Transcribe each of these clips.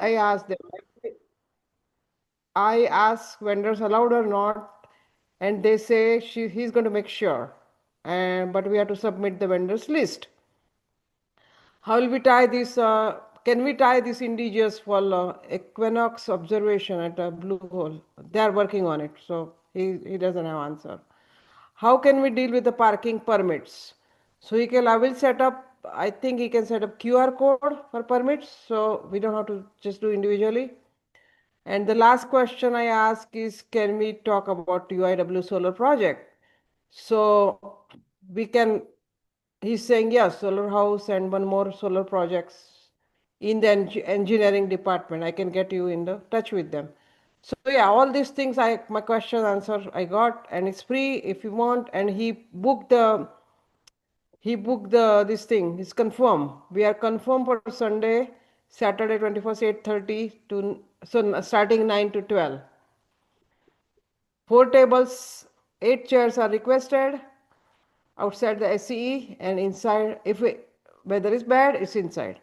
I asked them. I ask vendors allowed or not, and they say he's going to make sure. And but we have to submit the vendors list. How will we tie this? Can we tie this indigenous for equinox observation at a blue hole? They are working on it, so he doesn't have answer. How can we deal with the parking permits? So I will set up. I think he can set up QR code for permits, so we don't have to just do individually. And the last question I ask is, can we talk about UIW solar project? So we can, he's saying, yes, solar house and one more solar projects in the engineering department. I can get you in the touch with them. So yeah, all these things, my question answer I got, and it's free if you want. And he booked this thing. He's confirmed. We are confirmed for Sunday, Saturday 21st, 8:30 to so starting 9 to 12. 4 tables, 8 chairs are requested outside the SCE and inside. If weather is bad, it's inside.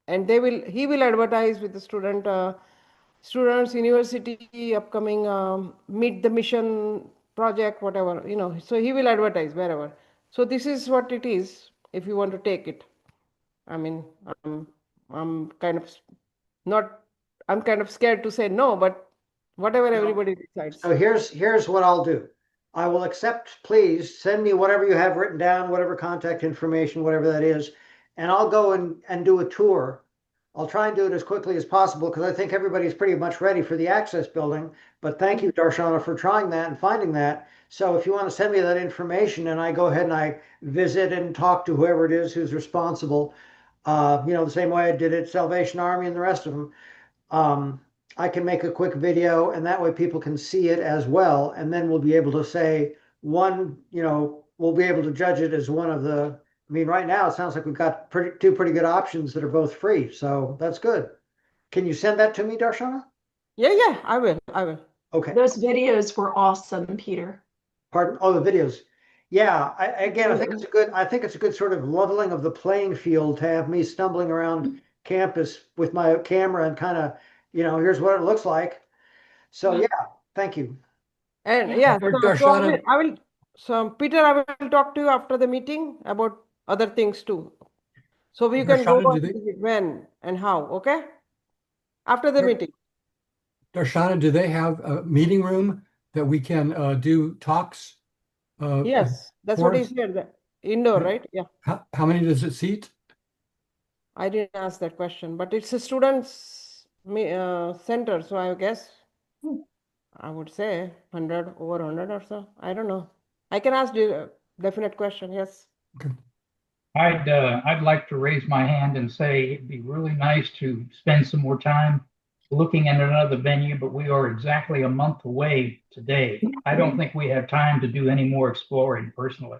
And he will advertise with the students, university, upcoming meet the mission project, whatever, so he will advertise wherever. So this is what it is if you want to take it. I mean, I'm kind of not, I'm kind of scared to say no, but whatever everybody decides. So here's what I'll do. I will accept, please send me whatever you have written down, whatever contact information, whatever that is, and I'll go and do a tour. I'll try and do it as quickly as possible because I think everybody's pretty much ready for the access building. But thank you, Darshana, for trying that and finding that. So if you want to send me that information and I go ahead and I visit and talk to whoever it is who's responsible, the same way I did at Salvation Army and the rest of them, I can make a quick video and that way people can see it as well. And then we'll be able to say we'll be able to judge it as one of the, I mean, right now it sounds like we've got two pretty good options that are both free. So that's good. Can you send that to me, Darshana? Yeah, I will. Okay. Those videos were awesome, Peter. Pardon? Oh, the videos. Yeah, I think it's a good sort of leveling of the playing field to have me stumbling around campus with my camera and kind of, here's what it looks like. So yeah, thank you. And Darshana, Peter, I will talk to you after the meeting about other things too. So we can go Darshana, when and how, okay? After the meeting. Darshana, do they have a meeting room that we can do talks? Yes, that's what he said. Indoor, right? Yeah. How many does it seat? I didn't ask that question, but it's a students' center, so I guess I would say 100, over 100 or so. I don't know. I can ask the definite question. Yes. Okay. I'd like to raise my hand and say it'd be really nice to spend some more time looking at another venue, but we are exactly a month away today. I don't think we have time to do any more exploring personally.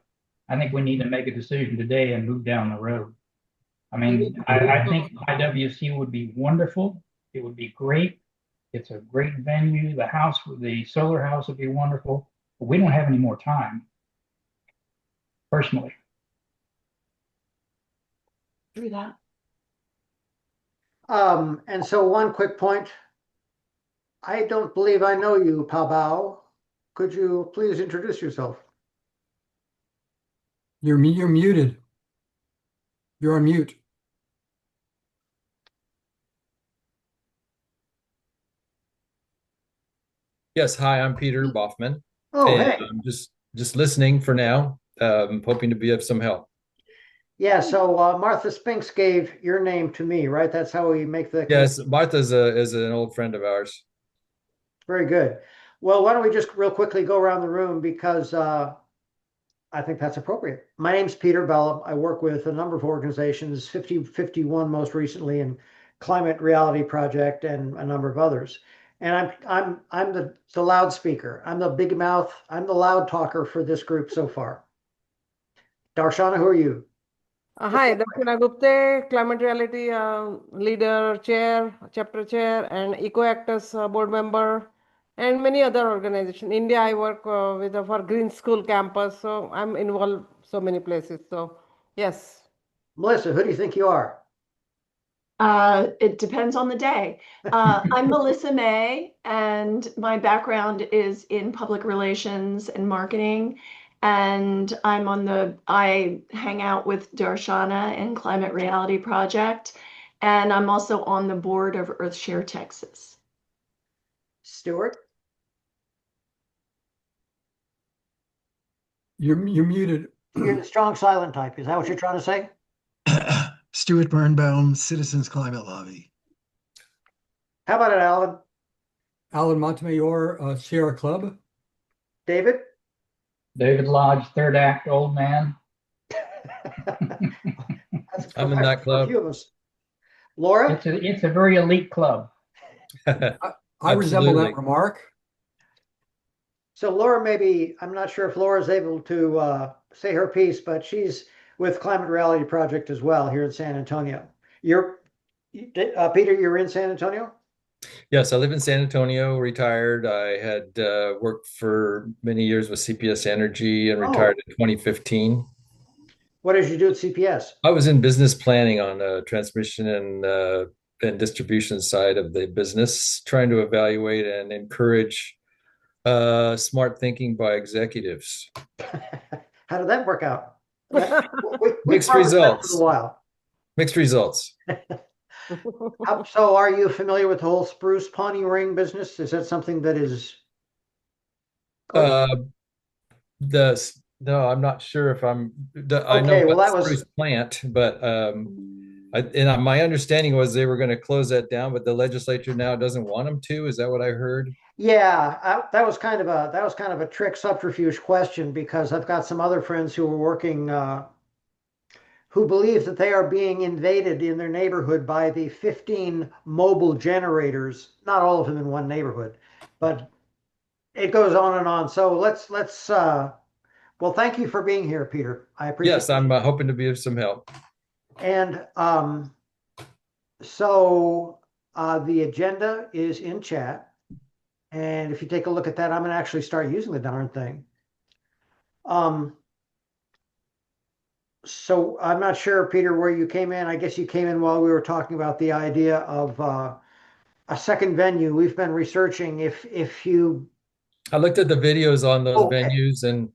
I think we need to make a decision today and move down the road. I mean, I think IWC would be wonderful. It would be great. It's a great venue. The solar house would be wonderful, but we don't have any more time personally. Through that. And so one quick point. I don't believe I know you, Pabao. Could you please introduce yourself? You're muted. You're on mute. Yes, hi, I'm Peter Boffman. Oh, and hey. I'm just listening for now. Hoping to be of some help. Yeah, so Martha Spinks gave your name to me, right? That's how we make the Yes, Martha is an old friend of ours. Very good. Well, why don't we just real quickly go around the room because I think that's appropriate. My name's Peter Bellum. I work with a number of organizations, 5051 most recently, and Climate Reality Project, and a number of others. And I'm the loudspeaker. I'm the big mouth. I'm the loud talker for this group so far. Darshana, who are you? Hi, Darshana Gupte, Climate Reality leader, chapter chair, and EcoActors board member, and many other organizations. In India, I work for Green School campus, so I'm involved so many places. So, yes. Melissa, who do you think you are? It depends on the day. I'm Melissa May, and my background is in public relations and marketing. And I hang out with Darshana in Climate Reality Project, and I'm also on the board of Earthshare Texas. Stuart? You're muted. You're the strong silent type. Is that what you're trying to say? Stuart Birnbaum, Citizens Climate Lobby. How about it, Alan? Alan Montemayor, Sierra Club. David? David Lodge, third act, old man. That's I'm in that for club. a few of us. Laura? It's a very elite club. I resemble that Absolutely. remark. So Laura, maybe, I'm not sure if Laura's able to say her piece, but she's with Climate Reality Project as well here in San Antonio. Peter, you're in San Antonio? Yes, I live in San Antonio, retired. I had worked for many years with CPS Energy and retired in 2015. What did you do at CPS? I was in business planning on the transmission and distribution side of the business, trying to evaluate and encourage smart thinking by executives. How did that work out? We Mixed covered that results. for a while. Mixed results. So are you familiar with the whole spruce pawning ring business? Is that something that is? Uh, no, I'm not sure if I know Okay, well, about that the was- spruce plant, but my understanding was they were going to close that down, but the legislature now doesn't want them to. Is that what I heard? Yeah, that was kind of a trick subterfuge question, because I've got some other friends who are working who believe that they are being invaded in their neighborhood by the 15 mobile generators, not all of them in one neighborhood, but it goes on and on. So let's well, thank you for being here, Peter. I appreciate Yes, I'm hoping to be of some help. And so the agenda is in chat. And if you take a look at that, I'm going to actually start using the darn thing. So I'm not sure, Peter, where you came in. I guess you came in while we were talking about the idea of a second venue. We've been researching if you. I looked at the videos on those Okay. venues and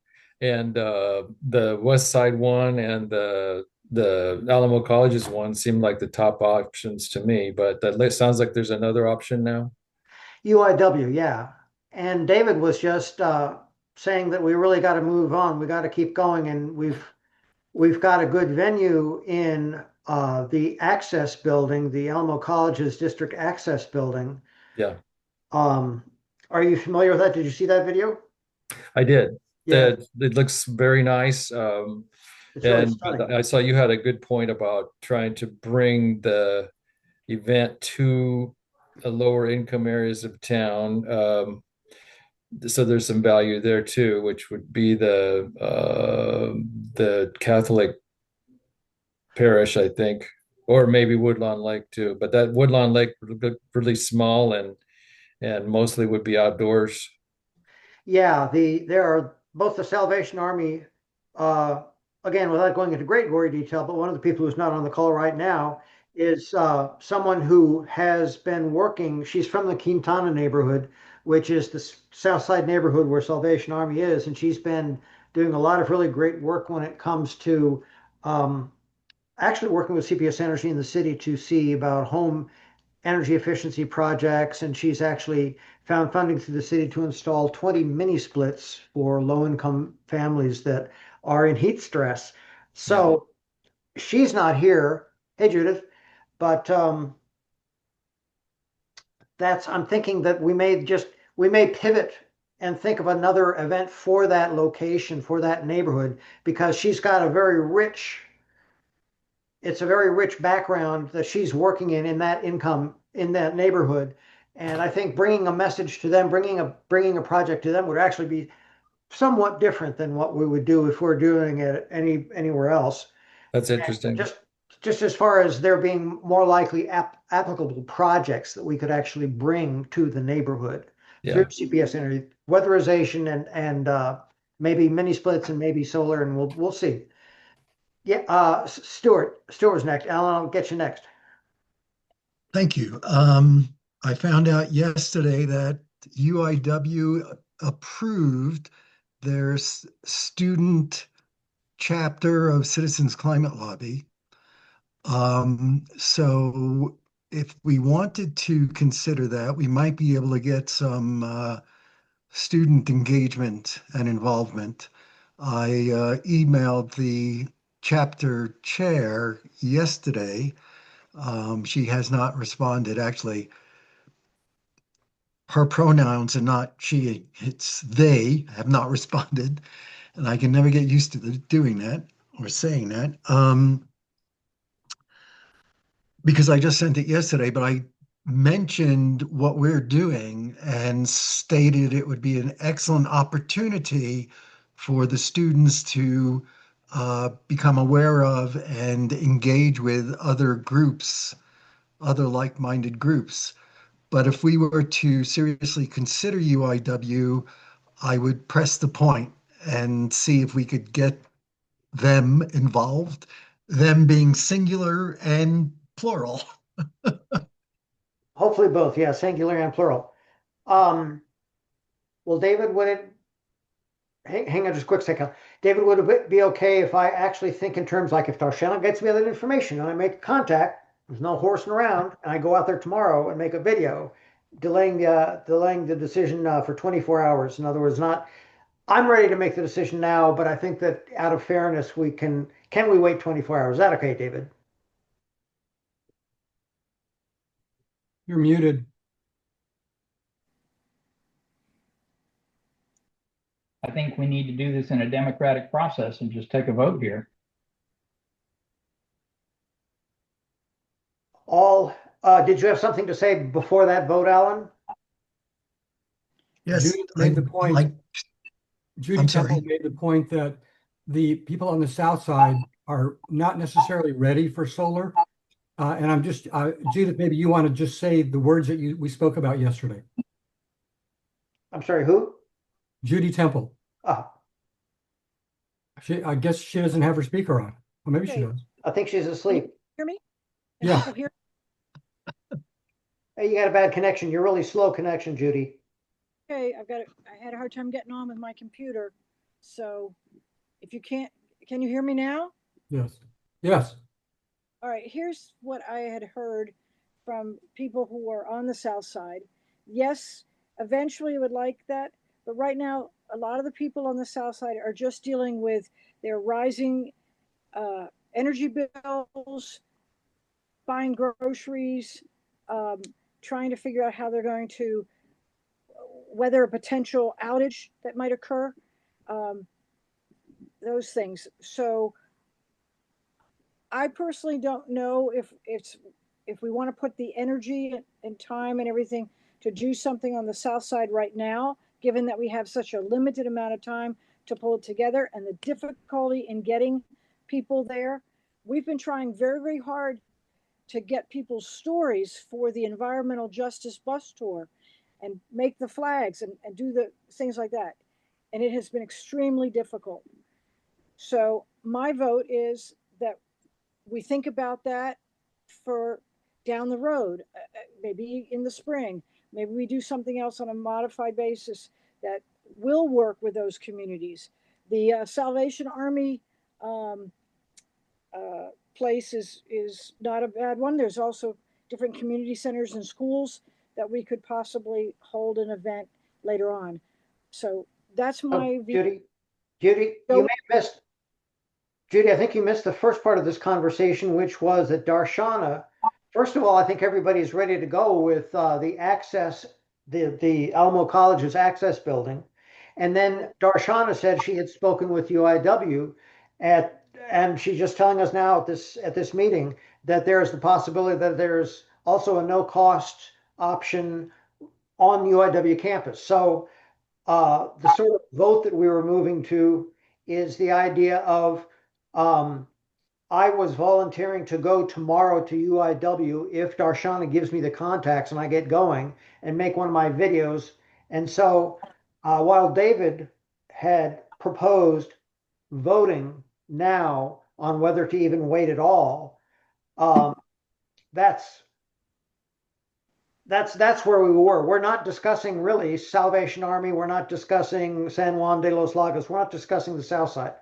the West Side one and the Alamo Colleges one seemed like the top options to me, but that sounds like there's another option now. UIW, yeah. And David was just saying that we really got to move on. We got to keep going, and we've got a good venue in the Access Building, the Alamo College's District Access Building. Yeah, Are you familiar with that? Did you see that video? I did. Yeah, It looks very nice. it's really And stunning. I saw you had a good point about trying to bring the event to the lower income areas of town. So there's some value there too, which would be the Catholic parish, I think, or maybe Woodlawn Lake too. But that Woodlawn Lake would look really small and mostly would be outdoors. Yeah, there are both the Salvation Army, again, without going into great gory detail, but one of the people who's not on the call right now is someone who has been working. She's from the Quintana neighborhood, which is the south side neighborhood where Salvation Army is, and she's been doing a lot of really great work when it comes to actually working with CPS Energy in the city to see about home energy efficiency projects, and she's actually found funding through the city to install 20 mini splits for low-income families that are in heat stress. So she's not here. Hey, Judith. But I'm thinking that we may pivot and think of another event for that location, for that neighborhood, because she's got it's a very rich background that she's working in that income in that neighborhood. And I think bringing a message to them, bringing a project to them would actually be somewhat different than what we would do if we're doing it anywhere else. That's interesting. Just as far as there being more likely applicable projects that we could actually bring to the neighborhood through CPS Energy, weatherization and maybe mini splits and maybe solar, and we'll see. Yeah, Stuart was next. Alan, I'll get you next. Thank you. I found out yesterday that UIW approved their student chapter of Citizens Climate Lobby. So if we wanted to consider that, we might be able to get some student engagement and involvement. I emailed the chapter chair yesterday. She has not responded. Actually, her pronouns are not she, it's they have not responded. And I can never get used to doing that or saying that. Because I just sent it yesterday, but I mentioned what we're doing and stated it would be an excellent opportunity for the students to become aware of and engage with other groups, other like-minded groups. But if we were to seriously consider UIW, I would press the point and see if we could get them involved, them being singular and plural. Hopefully both, yeah, singular and plural. Well, David, would it, hang on just a quick second. David, would it be okay if I actually think in terms like if Darshana gets me that information and I make contact, there's no horsing around, and I go out there tomorrow and make a video, delaying the decision for 24 hours. In other words, not, I'm ready to make the decision now, but I think that out of fairness, can we wait 24 hours? Is that okay, David? You're muted. I think we need to do this in a democratic process and just take a vote here. Did you have something to say before that vote, Alan? Yes, Judy made the point. like, Judy I'm Temple sorry. made the point that the people on the south side are not necessarily ready for solar. And I'm just, Judith, maybe you want to just say the words that we spoke about yesterday. I'm sorry, who? Judy Temple. Ah, I guess she doesn't have her speaker on. Well, maybe she Okay. does. I think she's asleep. Hear me? Yeah. People hear? Hey, you got a bad connection. You're really slow connection, Judy. Okay, I had a hard time getting on with my computer. So if you can't, can you hear me now? Yes. Yes. All right, here's what I had heard from people who are on the south side. Yes, eventually I would like that, but right now a lot of the people on the south side are just dealing with their rising energy bills, buying groceries, um, trying to figure out how they're going to weather a potential outage that might occur, um, those things. So I personally don't know if we want to put the energy and time and everything to do something on the south side right now, given that we have such a limited amount of time to pull it together and the difficulty in getting people there. We've been trying very, very hard to get people's stories for the environmental justice bus tour and make the flags and do the things like that. And it has been extremely difficult. So my vote is that we think about that for down the road, maybe in the spring. Maybe we do something else on a modified basis that will work with those communities. The Salvation Army um, place is not a bad one. There's also different community centers and schools that we could possibly hold an event later on. So that's my view. Judy, So, Judy, I think you missed the first part of this conversation, which was that Darshana, first of all, I think everybody's ready to go with the access, the Alamo College's access building. And then Darshana said she had spoken with UIW and she's just telling us now at this meeting that there's the possibility that there's also a no cost option on UIW campus. So the sort of vote that we were moving to is the idea of I was volunteering to go tomorrow to UIW if Darshana gives me the contacts and I get going and make one of my videos. And so while David had proposed voting now on whether to even wait at all, um, that's that's where we were. We're not discussing really Salvation Army. We're not discussing San Juan de los Lagos. We're not discussing the South Side.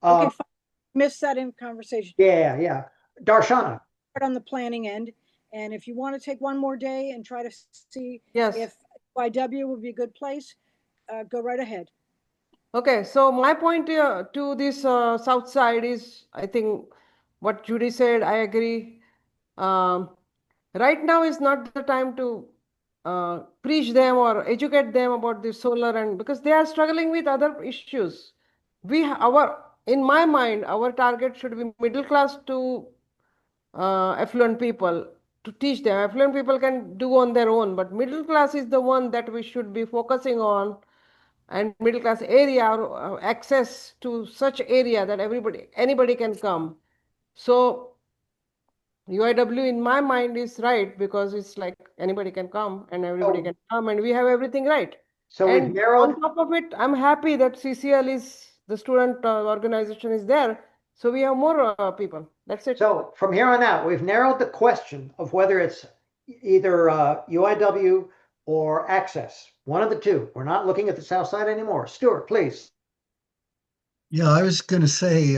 Okay, fine. Missed that in conversation. Yeah. Darshana. On the planning end, and if you want to take one more day and try to see Yes. if YW would be a good place, go right ahead. Okay, so my point to this south side is, I think what Judy said, I agree. Right now is not the time to preach them or educate them about the solar, and because they are struggling with other issues. In my mind, our target should be middle class to affluent people, to teach them. Affluent people can do on their own, but middle class is the one that we should be focusing on, and middle class area, or access to such area that anybody can come. So UIW in my mind is right, because it's like anybody can come and everybody can come, and we have everything right. So we've And narrowed. on top of it, I'm happy that CCL is the student organization is there, so we have more people. That's it. So from here on out, we've narrowed the question of whether it's either UIW or Access. One of the two. We're not looking at the South Side anymore. Stuart, please. Yeah, I was going to say,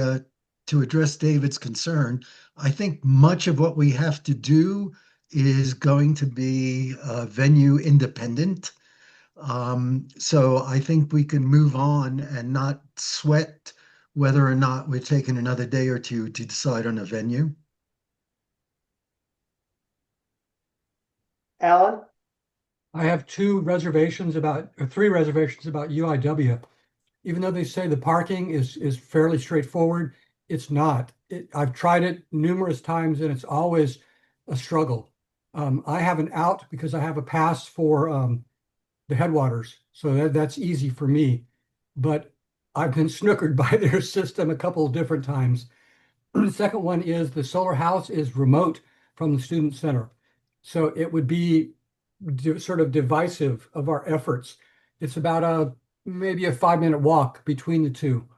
to address David's concern, I think much of what we have to do is going to be venue independent. So I think we can move on and not sweat whether or not we're taking another day or two to decide on a venue. Alan? I have three reservations about UIW. Even though they say the parking is fairly straightforward, it's not. I've tried it numerous times and it's always a struggle. I have an out because I have a pass for the headwaters, so that's easy for me. But I've been snookered by their system a couple of different times. The second one is the solar house is remote from the student center, so it would be sort of divisive of our efforts. It's about maybe a 5-minute walk between the two.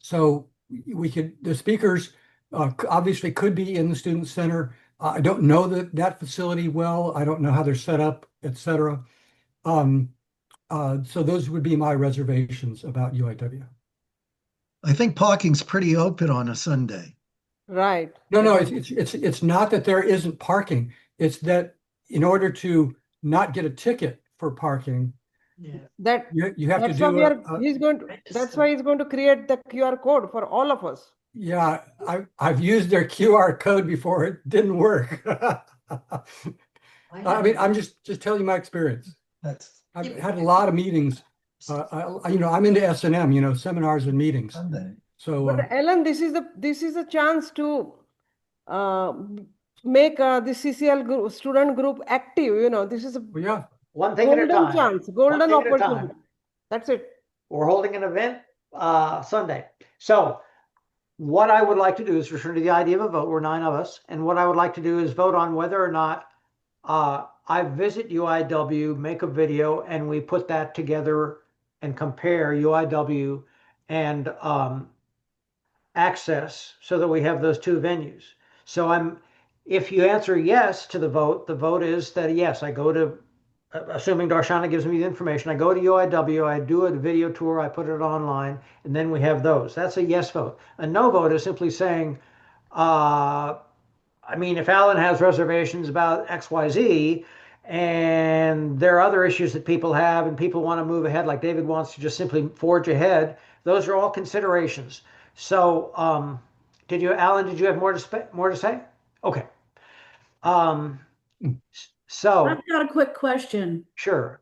So the speakers obviously could be in the student center. I don't know that facility well. I don't know how they're set up, etc. So those would be my reservations about UIW. I think parking's pretty open on a Sunday. Right. No, it's not that there isn't parking. It's that in order to not get a ticket for parking, That you have to that's why do that's why he's going to create the QR code for all of us. Yeah, I've used their QR code before. It didn't work. I mean, I'm just telling you my experience. I've had a lot of meetings. I'm into S&M, seminars and meetings. So, But Ellen, this is a chance to make the CCL student group active. This is a yeah, One thing at a golden time. chance, golden One thing at a opportunity. time. That's it. We're holding an event Sunday. So what I would like to do is return to the idea of a vote. We're 9 of us. And what I would like to do is vote on whether or not I visit UIW, make a video, and we put that together and compare UIW and Access so that we have those two venues. So if you answer yes to the vote is that yes, I go to, assuming Darshana gives me the information, I go to UIW, I do a video tour, I put it online, and then we have those. That's a yes vote. A no vote is simply saying, if Alan has reservations about XYZ, and there are other issues that people have, and people want to move ahead, like David wants to just simply forge ahead, those are all considerations. So, Alan, did you have more to say? Okay. So I've got a quick question. sure.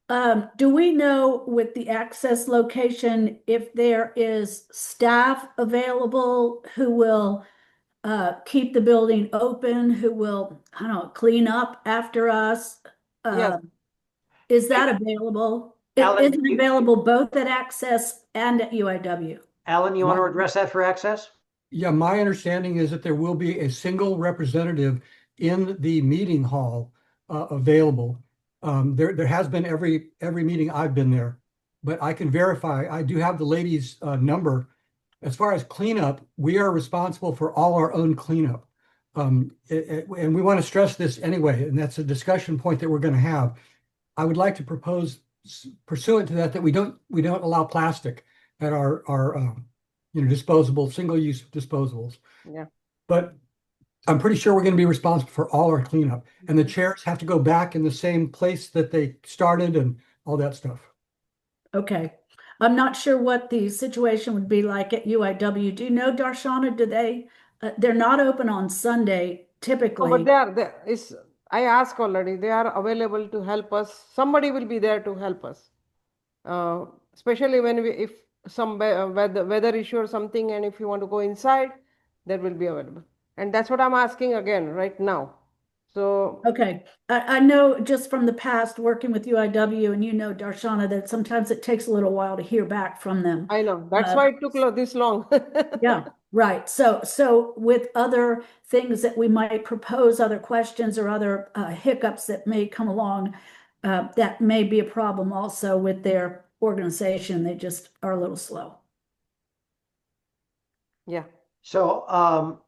Do we know with the Access location if there is staff available who will keep the building open, who will, I don't know, clean up after us? Yes. Is that available? Alan, Is it available both at Access and at UIW? Alan, you want to address that for Access? Yeah, my understanding is that there will be a single representative in the meeting hall available. There has been every meeting I've been there, but I can verify. I do have the lady's number. As far as cleanup, we are responsible for all our own cleanup. And we want to stress this anyway, and that's a discussion point that we're going to have. I would like to propose pursuant to that we don't allow plastic at our disposable single-use disposables. Yeah. But I'm pretty sure we're going to be responsible for all our cleanup, and the chairs have to go back in the same place that they started and all that stuff. Okay. I'm not sure what the situation would be like at UIW. Do you know, Darshana, they're not open on Sunday No, typically. but I asked already, they are available to help us. Somebody will be there to help us. Especially if some weather issue or something, and if you want to go inside, that will be available. And that's what I'm asking again right now. So, Okay, I know just from the past working with UIW, and Darshana, that sometimes it takes a little while to hear back from them. I know, that's why it took this long. Yeah, right. So with other things that we might propose, other questions or other hiccups that may come along, that may be a problem also with their organization. They just are a little slow. Yeah. So,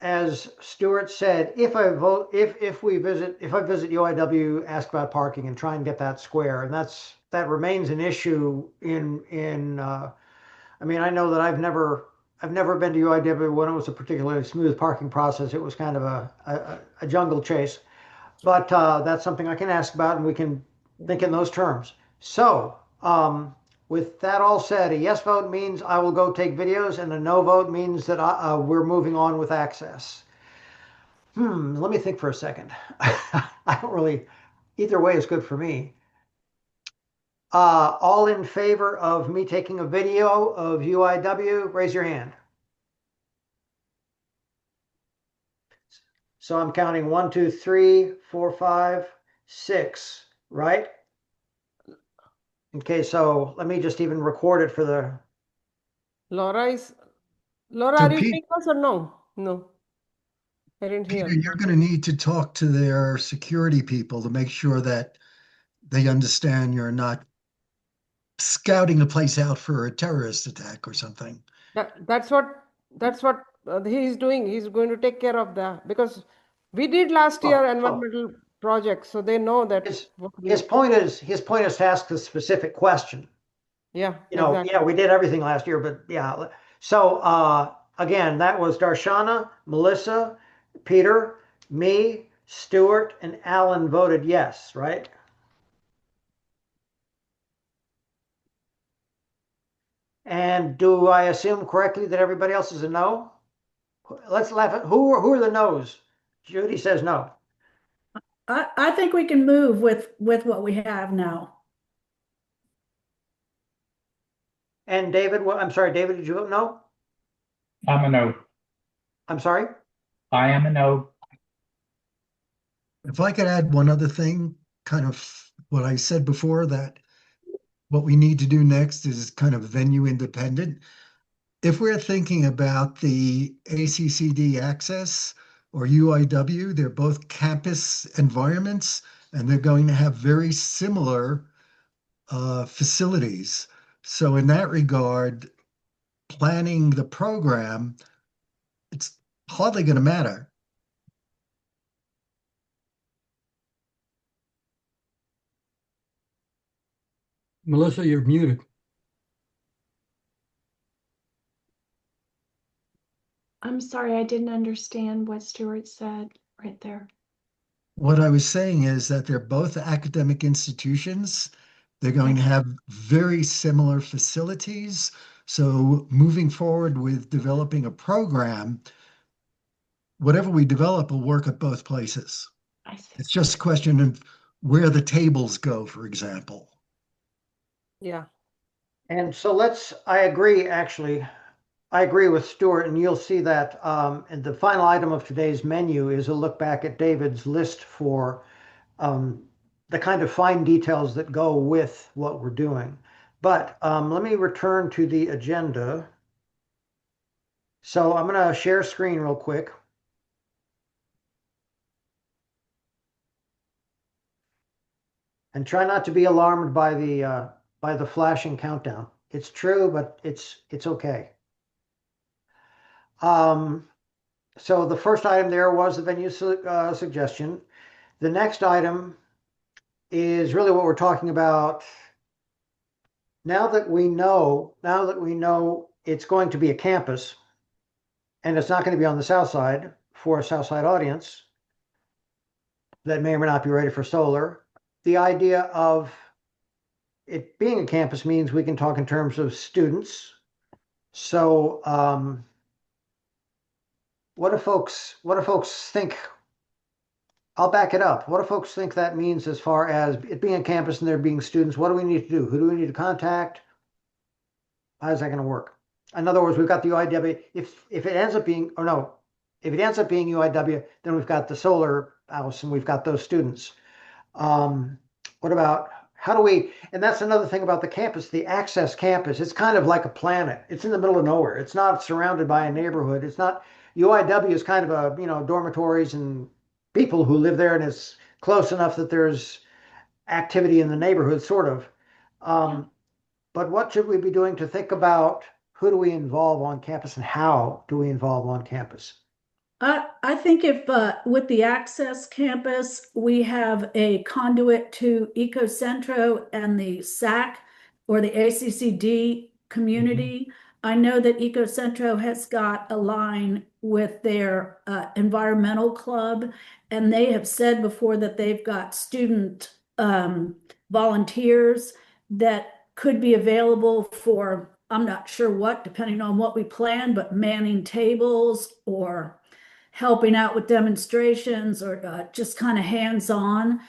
as Stuart said, if I visit UIW, ask about parking and try and get that square, and that remains an issue I mean, I know that I've never been to UIW when it was a particularly smooth parking process. It was kind of a jungle chase, but that's something I can ask about, and we can think in those terms. So, with that all said, a yes vote means I will go take videos, and a no vote means that we're moving on with access. Let me think for a second. I don't really, either way is good for me. All in favor of me taking a video of UIW, raise your hand. So I'm counting 1, 2, 3, 4, 5, 6, right? Okay, so let me just even record it for the. Laura, So are you Pete, hearing us or no? No, I didn't Peter, hear. you're going to need to talk to their security people to make sure that they understand you're not scouting the place out for a terrorist attack or something. That's what he's doing. He's going to take care of that because we did last year environmental projects, so they know that. His point is to ask a specific question. Yeah, exactly. Yeah, we did everything last year, but yeah. So again, that was Darshana, Melissa, Peter, me, Stuart, and Alan voted yes, right? And do I assume correctly that everybody else is a no? Let's laugh at who are the no's? Judy says no. I think we can move with what we have now. And David, I'm sorry, David, did you vote no? I'm a no. I'm sorry? I am a no. If I could add one other thing, kind of what I said before, that what we need to do next is kind of venue independent. If we're thinking about the ACCD access or UIW, they're both campus environments and they're going to have very similar facilities. So in that regard, planning the program, it's hardly going to matter. Melissa, you're muted. I'm sorry, I didn't understand what Stuart said right there. What I was saying is that they're both academic institutions. They're going to have very similar facilities. So moving forward with developing a program, whatever we develop will work at both places. I see. It's just a question of where the tables go, for example. Yeah. And so I agree, actually. I agree with Stuart, and you'll see that and the final item of today's menu is a look back at David's list for the kind of fine details that go with what we're doing. But let me return to the agenda. So I'm going to share screen real quick. And try not to be alarmed by the flashing countdown. It's true, but it's okay. So the first item there was the venue suggestion. The next item is really what we're talking about. Now that we know it's going to be a campus and it's not going to be on the south side for a south side audience that may or may not be ready for solar, the idea of it being a campus means we can talk in terms of students. So what do folks think? I'll back it up. What do folks think that means as far as it being a campus and there being students? What do we need to do? Who do we need to contact? How's that going to work? In other words, we've got the UIW. If it ends up being, or no, if it ends up being UIW, then we've got the solar house and we've got those students. What about how do we? And that's another thing about the campus, the access campus. It's kind of like a planet. It's in the middle of nowhere. It's not surrounded by a neighborhood. It's not. UIW is kind of a dormitories and people who live there, and it's close enough that there's activity in the neighborhood, sort of. But what should we be doing to think about who do we involve on campus and how do we involve on campus? I think if with the Access Campus, we have a conduit to EcoCentro and the SAC or the ACCD community. I know that EcoCentro has got a line with their environmental club, and they have said before that they've got student volunteers that could be available for, I'm not sure what, depending on what we plan, but manning tables or helping out with demonstrations or just kind of hands-on.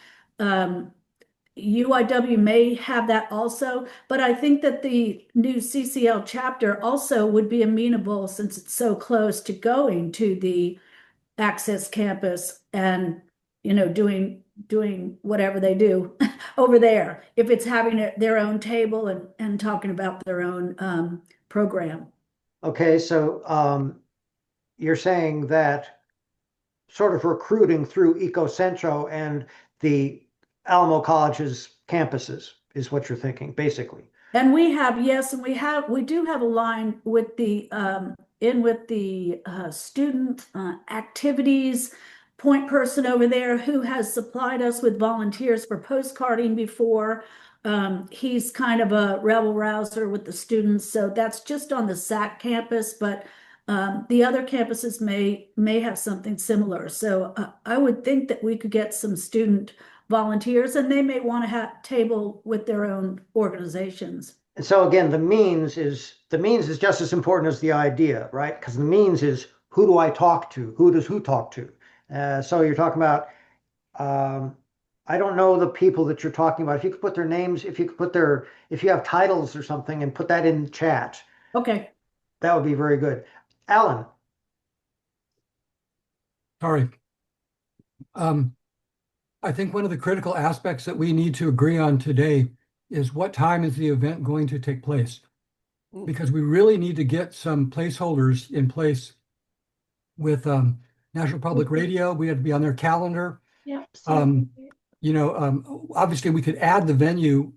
UIW may have that also, but I think that the new CCL chapter also would be amenable, since it's so close, to going to the Access Campus and doing whatever they do over there, if it's having their own table and talking about their own program. Okay, so you're saying that sort of recruiting through EcoCentro and the Alamo College's campuses is what you're thinking, basically. And we have, yes, and we do have a line with the student activities point person over there who has supplied us with volunteers for postcarding before. He's kind of a rebel rouser with the students, so that's just on the SAC campus, but the other campuses may have something similar. So I would think that we could get some student volunteers, and they may want to have table with their own organizations. And so again, the means is just as important as the idea, right? Because the means is, who do I talk to? Who does who talk to? So you're talking about, I don't know the people that you're talking about. If you could put their names, if you have titles or something and put that in the chat. Okay. That would be very good. Alan. Sorry. I think one of the critical aspects that we need to agree on today is what time is the event going to take place? Because we really need to get some placeholders in place with National Public Radio. We have to be on their calendar. Yep. Obviously we could add the venue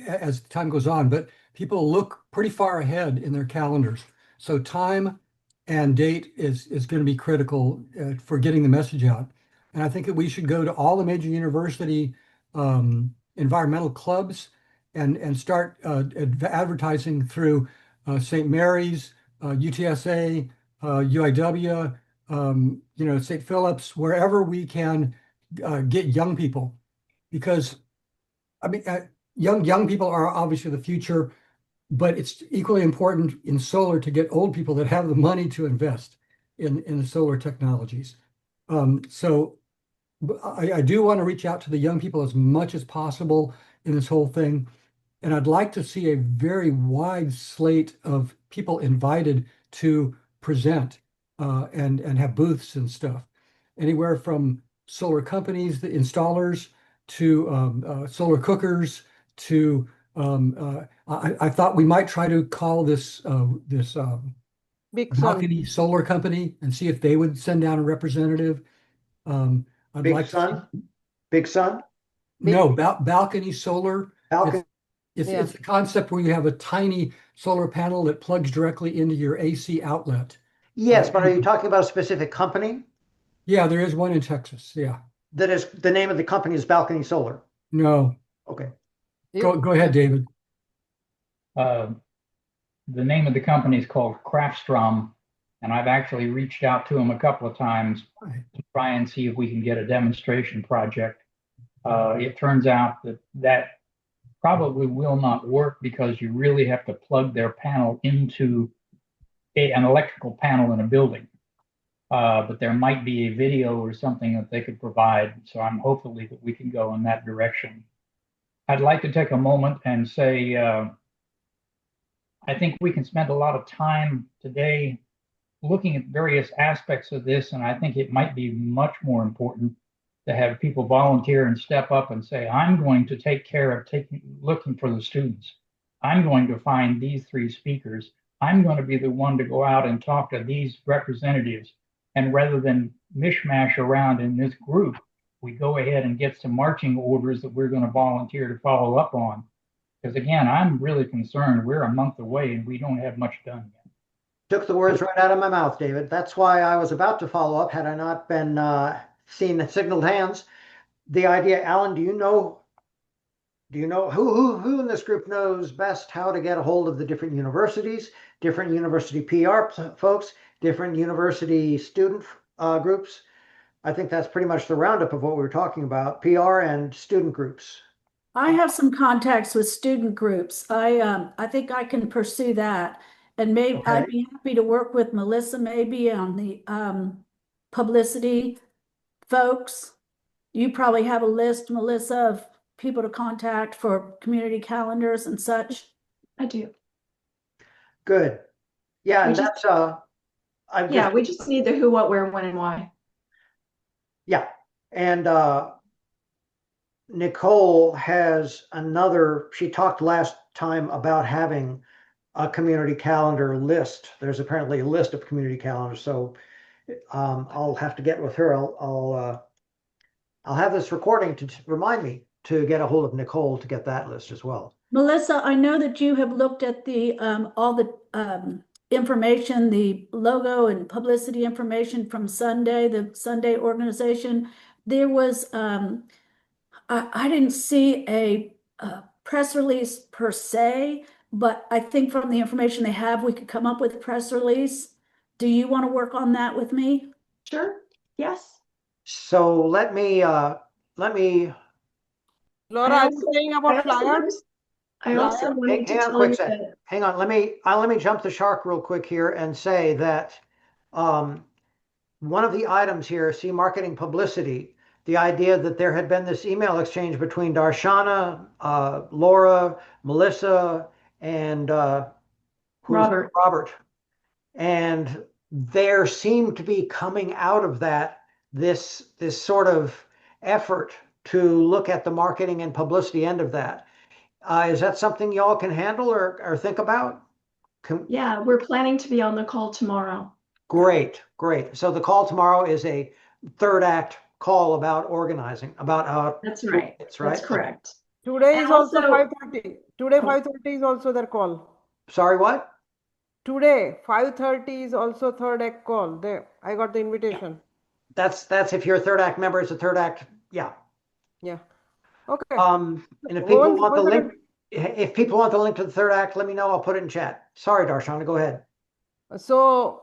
as time goes on, but people look pretty far ahead in their calendars. So time and date is going to be critical for getting the message out. And I think that we should go to all the major university environmental clubs and start advertising through St. Mary's, UTSA, UIW, St. Philip's, wherever we can get young people, because I mean, young people are obviously the future, but it's equally important in solar to get old people that have the money to invest in the solar technologies. So I do want to reach out to the young people as much as possible in this whole thing. And I'd like to see a very wide slate of people invited to present and have booths and stuff. Anywhere from solar companies, the installers, to solar cookers, to I thought we might try to call this Balcony Solar Company and see if they would send down a representative. Big Sun? No, Balcony Solar. Balcony. It's a concept where you have a tiny solar panel that plugs directly into your AC outlet. Yes, but are you talking about a specific company? Yeah, there is one in Texas. Yeah. That is, the name of the company is Balcony Solar. No. Okay. Go ahead, David. The name of the company is called Craftstrom, and I've actually reached out to them a couple of times to try and see if we can get a demonstration project. It turns out that probably will not work because you really have to plug their panel into an electrical panel in a building. But there might be a video or something that they could provide. So I'm hopefully that we can go in that direction. I'd like to take a moment and say, I think we can spend a lot of time today looking at various aspects of this, and I think it might be much more important to have people volunteer and step up and say, I'm going to take care of looking for the students. I'm going to find these 3 speakers. I'm going to be the one to go out and talk to these representatives. And rather than mishmash around in this group, we go ahead and get some marching orders that we're going to volunteer to follow up on. Because again, I'm really concerned we're a month away and we don't have much done yet. Took the words right out of my mouth, David. That's why I was about to follow up had I not been seen the signaled hands. The idea, Alan, do you know who in this group knows best how to get a hold of the different universities, different university PR folks, different university student groups? I think that's pretty much the roundup of what we were talking about, PR and student groups. I have some contacts with student groups. I think I can pursue that. And maybe Okay. I'd be happy to work with Melissa maybe on the publicity folks. You probably have a list, Melissa, of people to contact for community calendars and such. I do. Good. Yeah, We and just- that's we just need the who, what, where, when, and why. yeah. And Nicole has she talked last time about having a community calendar list. There's apparently a list of community calendars. So I'll have to get with her. I'll have this recording to remind me to get a hold of Nicole to get that list as well. Melissa, I know that you have looked at the all the information, the logo and publicity information from Sunday, the Sunday organization. There was I didn't see a press release per se, but I think from the information they have, we could come up with a press release. Do you want to work on that with me? Sure. Yes. So let me Laura, I are you saying about flyers? I also wanted to hang on a tell quick you second. that Hang on. Let me jump the shark real quick here and say that one of the items here, see marketing publicity, the idea that there had been this email exchange between Darshana, Laura, Melissa, and Robert. And there seemed to be coming out of that this sort of effort to look at the marketing and publicity end of that. Is that something y'all can handle or think about? yeah, we're planning to be on the call tomorrow. Great. So the call tomorrow is a 3rd act call about organizing, about That's right. It's right. That's correct. Today And is also also- 5:30. Today 5:30 is also their call. Sorry, what? Today 5:30 is also 3rd act call. There, I got the invitation. That's if you're a 3rd act member, it's a 3rd act. Yeah. Yeah. Okay. And if people Once- want the once link, if people want the link to the 3rd act, let me know. I'll put it in chat. Sorry, Darshana, go ahead. So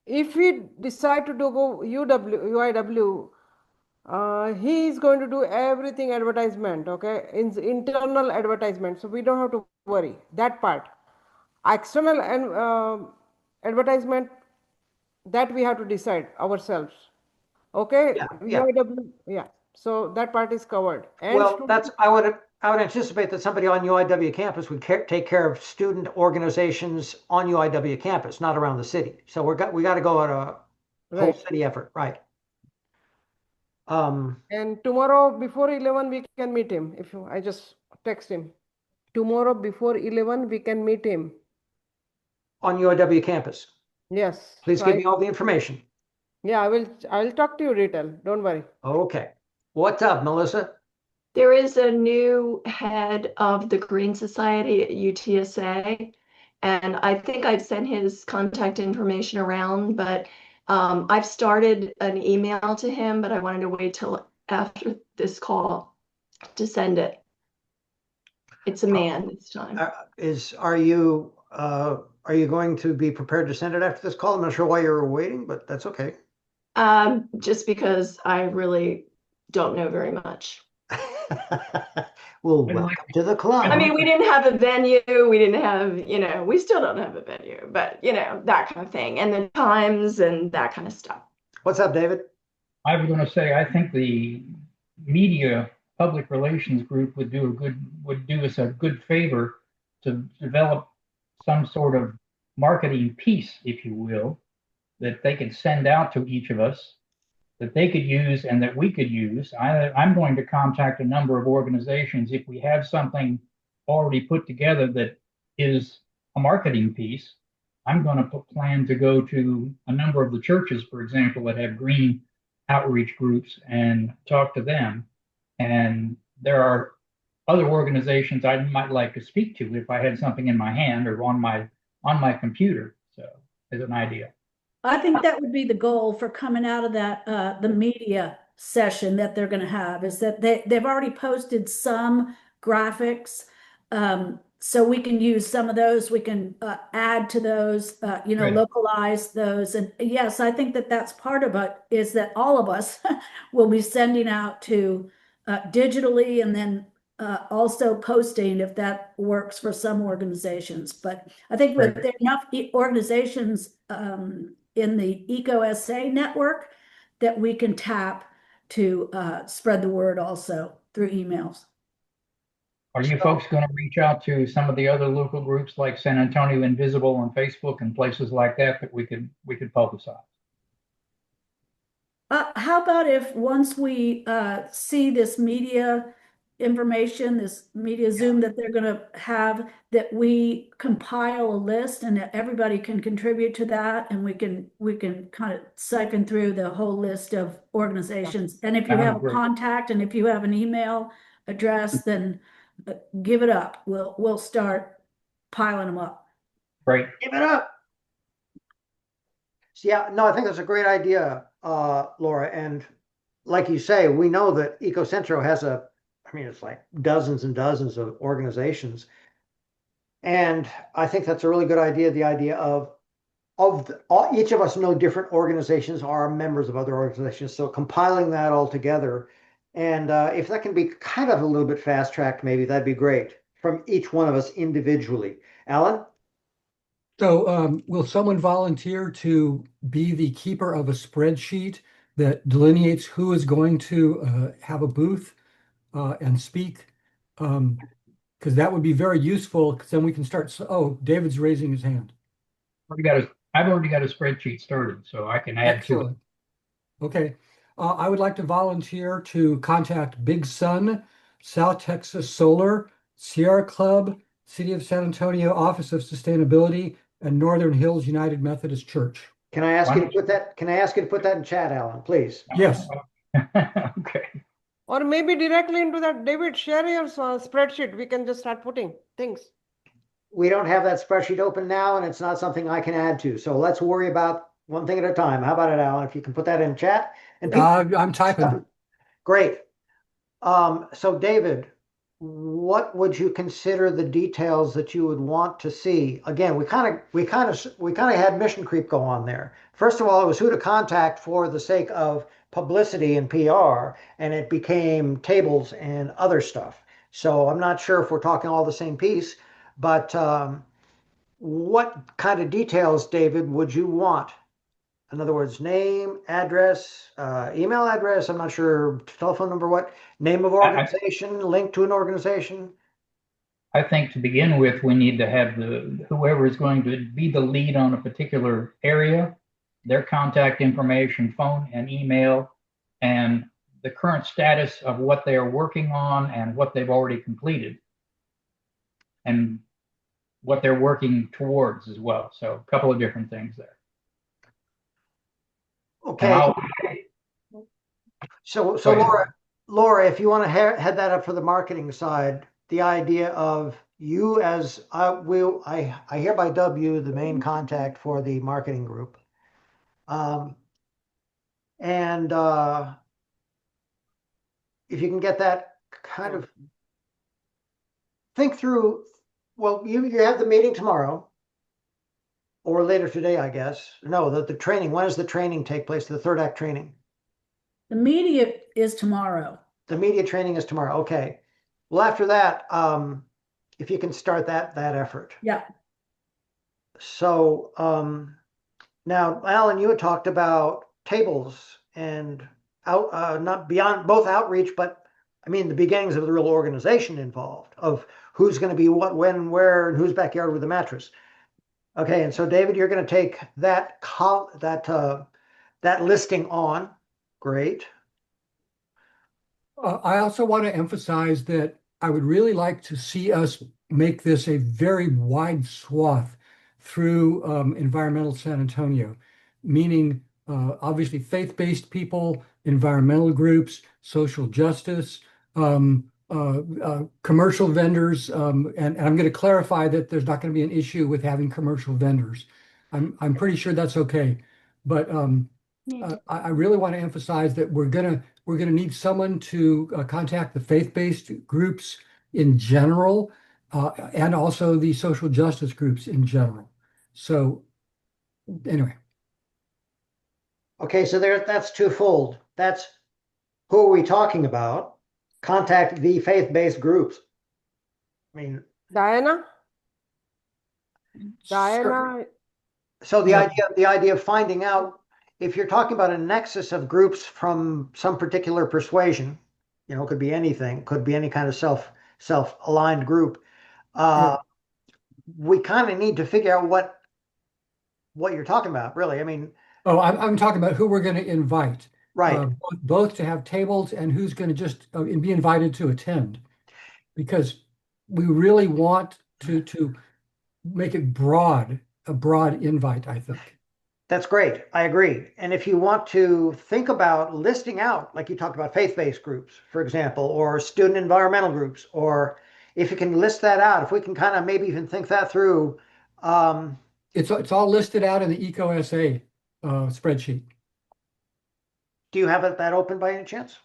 if we decide to go UIW, he is going to do everything advertisement, okay? Internal advertisement. So we don't have to worry that part. External and advertisement, that we have to decide ourselves. Okay? Yeah. UIW, yeah. So that part is covered. And Well, I would anticipate that somebody on UIW campus would take care of student organizations on UIW campus, not around the city. So we got to go at a whole Right. city effort, right? And tomorrow before 11 we can meet him. I just text him. Tomorrow before 11 we can meet him. On UIW campus. Yes. Please So give me all the information. Yeah, I will talk to you detail. Don't worry. Okay. What's up, Melissa? There is a new head of the Green Society at UTSA, And I think I've sent his contact information around, but I've started an email to him, but I wanted to wait till after this call to send it. It's a man this time. Are you going to be prepared to send it after this call? I'm not sure why you're waiting, but that's okay. Just because I really don't know very much. Well, welcome to the club. I mean, we didn't have a venue. We didn't have, we still don't have a venue, but that kind of thing. And the times and that kind of stuff. What's up, David? I was going to say, I think the media public relations group would do us a good favor to develop some sort of marketing piece, if you will, that they could send out to each of us, that they could use and that we could use. I'm going to contact a number of organizations. If we have something already put together that is a marketing piece, I'm going to plan to go to a number of the churches, for example, that have green outreach groups and talk to them. And there are other organizations I might like to speak to if I had something in my hand or on my computer. So as an idea. I think that would be the goal for coming out of that, the media session that they're going to have, is that they've already posted some graphics. So we can use some of those, we can add to those, Right. localize those. And yes, I think that that's part of it, is that all of us will be sending out to digitally, and then also posting if that works for some organizations. But I think Right. there are enough organizations in the EcoSA network that we can tap to spread the word also through emails. Are you folks going to reach out to some of the other local groups like San Antonio Invisible on Facebook and places like that we could publicize? How about if once we see this media information, this media Zoom that they're going to have, that we compile a list and that everybody can contribute to that, and we can kind of siphon through the whole list of organizations. And if you have a contact and if you have an email address, then give it up. We'll start piling them up. Right. Give it up. So, yeah, no, I think that's a great idea, Laura. And like you say, we know that EcoCentro has it's like dozens and dozens of organizations. And I think that's a really good idea. The idea of each of us know different organizations are members of other organizations. So compiling that all together. And if that can be kind of a little bit fast tracked, maybe that'd be great from each one of us individually. Alan? So will someone volunteer to be the keeper of a spreadsheet that delineates who is going to have a booth and speak? Because that would be very useful, because then we can start. Oh, David's raising his hand. I've already got a spreadsheet started, so I can add to it. Okay. I would like to volunteer to contact Big Sun, South Texas Solar, Sierra Club, City of San Antonio Office of Sustainability, and Northern Hills United Methodist Church. Can I ask you to put that? Can I ask you to put that in chat, Alan, please? Yes. Okay. Or maybe directly into that, David, share your spreadsheet. We can just start putting things. We don't have that spreadsheet open now, and it's not something I can add to. So let's worry about one thing at a time. How about it, Alan? If you can put that in chat. And I'm typing. Great. So David, what would you consider the details that you would want to see? Again, we kind of had mission creep go on there. First of all, it was who to contact for the sake of publicity and PR, and it became tables and other stuff. So I'm not sure if we're talking all the same piece, but what kind of details, David, would you want? In other words, name, address, email address, I'm not sure, telephone number, what, name of organization, link to an organization? I think to begin with, we need to have whoever is going to be the lead on a particular area, their contact information, phone and email, and the current status of what they are working on and what they've already completed, and what they're working towards as well. So a couple of different things there. Okay. So Laura, if you want to head that up for the marketing side, the idea of you as I hereby dub you the main contact for the marketing group. And if you can get that kind of think through, well, you have the meeting tomorrow or later today, I guess. No, the training, when does the training take place? The third act training? The media is tomorrow. The media training is tomorrow. Okay. Well, after that, if you can start that effort. Yeah. So now, Alan, you had talked about tables and not beyond both outreach, but I mean the beginnings of the real organization involved of who's going to be what, when, where, and whose backyard with the mattress. Okay, and so David, you're going to take that that listing on. Great. I also want to emphasize that I would really like to see us make this a very wide swath through environmental San Antonio, meaning obviously faith-based people, environmental groups, social justice, commercial vendors, and I'm going to clarify that there's not going to be an issue with having commercial vendors. I'm pretty sure that's okay, but I really want to emphasize that we're gonna need someone to contact the faith-based groups in general, and also the social justice groups in general. So anyway. Okay, so that's twofold. That's who are we talking about? Contact the faith-based groups. I mean, Diana? Sure. so the Yeah. idea of finding out if you're talking about a nexus of groups from some particular persuasion, could be anything, could be any kind of self-aligned group. Yeah. We kind of need to figure out what you're talking about, really. I mean, Oh, I'm talking about who we're going to invite, right. both to have tables and who's going to just be invited to attend, because we really want to make it a broad invite, I think. That's great. I agree. And if you want to think about listing out, like you talked about faith-based groups, for example, or student environmental groups, or if you can list that out, if we can kind of maybe even think that through. It's all listed out in the EcoSA spreadsheet. Do you have that open by any chance?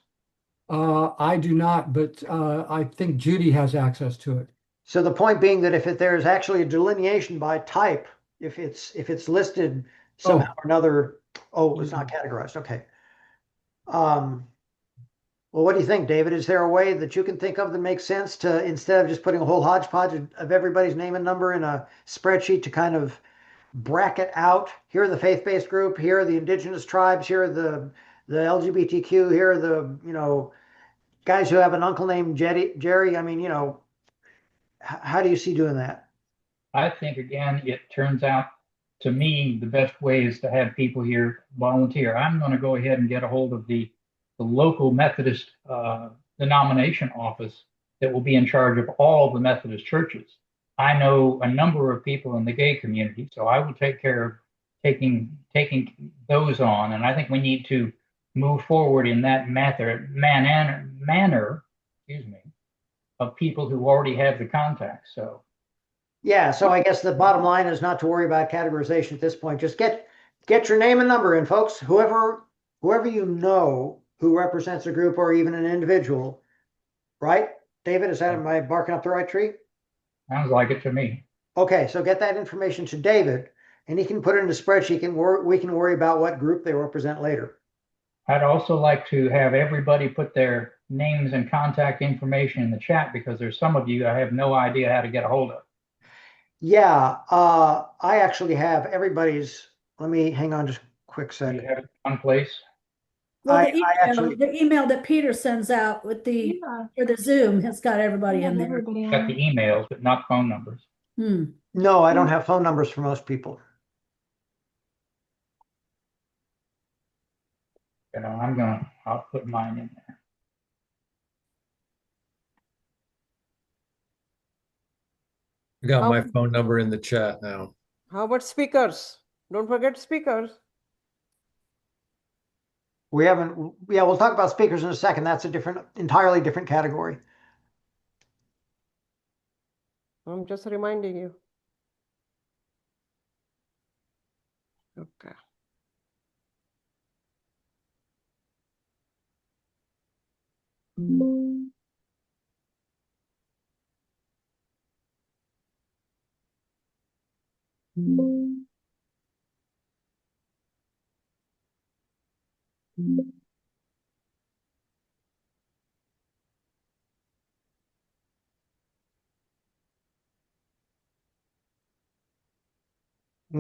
I do not, but I think Judy has access to it. So the point being that if there's actually a delineation by type, if it's listed somehow or another, it's not categorized. Okay. Well, what do you think, David? Is there a way that you can think of that makes sense to, instead of just putting a whole hodgepodge of everybody's name and number in a spreadsheet, to kind of bracket out, here are the faith-based group, here are the indigenous tribes, here are the LGBTQ, here are the, guys who have an uncle named Jerry. I mean, how do you see doing that? I think, again, it turns out to me the best way is to have people here volunteer. I'm going to go ahead and get a hold of the local Methodist denomination office that will be in charge of all the Methodist churches. I know a number of people in the gay community, so I will take care of taking those on. And I think we need to move forward in that manner, excuse me, of people who already have the contacts. So yeah, so I guess the bottom line is not to worry about categorization at this point. Just get your name and number in, folks. Whoever who represents a group or even an individual, right? David, am I barking up the right tree? Sounds like it to me. Okay, so get that information to David, and he can put it in a spreadsheet, and we can worry about what group they represent later. I'd also like to have everybody put their names and contact information in the chat, because there's some of you I have no idea how to get a hold of. Yeah, I actually have everybody's. Let me hang on just a quick second. You have it one place? Well, the email that Peter sends out with for the Zoom has got everybody in there. Got the emails, but not phone numbers. No, I don't have phone numbers for most people. I'll put mine in there. I got my phone number in the chat now. How about speakers? Don't forget speakers. We haven't, yeah, we'll talk about speakers in a second. That's a entirely different category. I'm just reminding you. Okay.